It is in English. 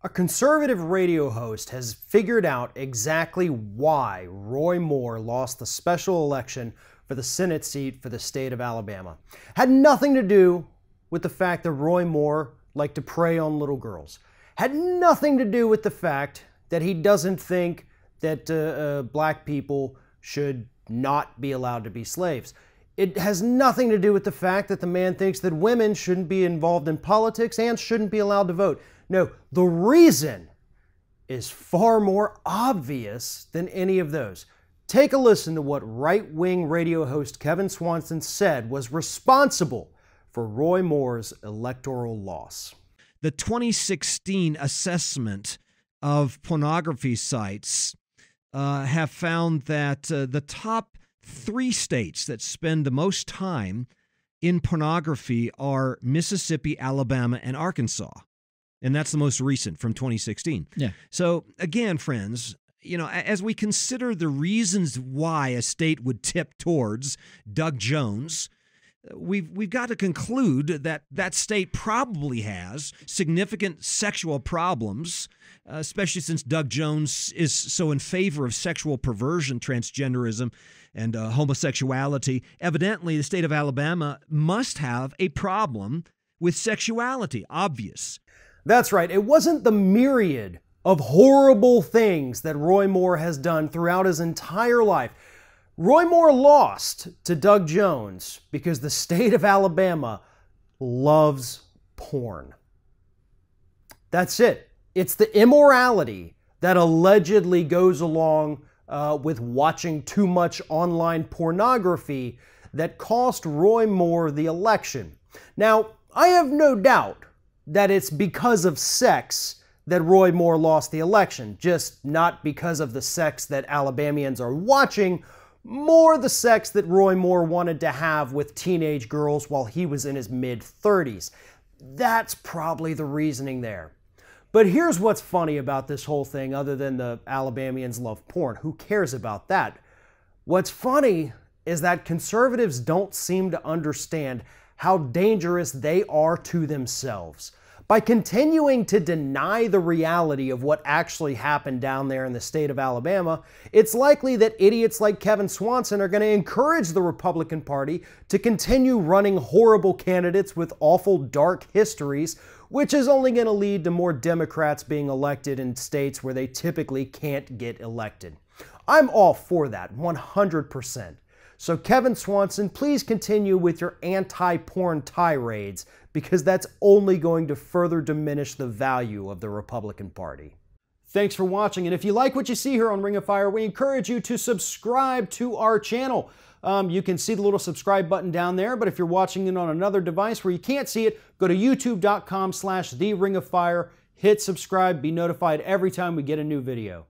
A conservative radio host has figured out exactly why Roy Moore lost the special election for the Senate seat for the state of Alabama. Had nothing to do with the fact that Roy Moore liked to prey on little girls. Had nothing to do with the fact that he doesn't think that black people should not be allowed to be slaves. It has nothing to do with the fact that the man thinks that women shouldn't be involved in politics and shouldn't be allowed to vote. No, the reason is far more obvious than any of those. Take a listen to what right-wing radio host Kevin Swanson said was responsible for Roy Moore's electoral loss. The 2016 assessment of pornography sites have found that the top 3 states that spend the most time in pornography are Mississippi, Alabama, and Arkansas. And that's the most recent from 2016. Yeah. So again, friends, you know, as we consider the reasons why a state would tip towards Doug Jones, we've got to conclude that that state probably has significant sexual problems, especially since Doug Jones is so in favor of sexual perversion, transgenderism, and homosexuality. Evidently, the state of Alabama must have a problem with sexuality, obvious. That's right. It wasn't the myriad of horrible things that Roy Moore has done throughout his entire life. Roy Moore lost to Doug Jones because the state of Alabama loves porn. That's it. It's the immorality that allegedly goes along with watching too much online pornography that cost Roy Moore the election. Now, I have no doubt that it's because of sex that Roy Moore lost the election, just not because of the sex that Alabamians are watching, more the sex that Roy Moore wanted to have with teenage girls while he was in his mid-30s. That's probably the reasoning there. But here's what's funny about this whole thing, other than the Alabamians love porn. Who cares about that? What's funny is that conservatives don't seem to understand how dangerous they are to themselves. By continuing to deny the reality of what actually happened down there in the state of Alabama, it's likely that idiots like Kevin Swanson are going to encourage the Republican Party to continue running horrible candidates with awful dark histories, which is only going to lead to more Democrats being elected in states where they typically can't get elected. I'm all for that, 100%. So Kevin Swanson, please continue with your anti-porn tirades, because that's only going to further diminish the value of the Republican Party. Thanks for watching, and if you like what you see here on Ring of Fire, we encourage you to subscribe to our channel. You can see the little subscribe button down there, but if you're watching it on another device where you can't see it, go to youtube.com/TheRingOfFire, hit subscribe, be notified every time we get a new video.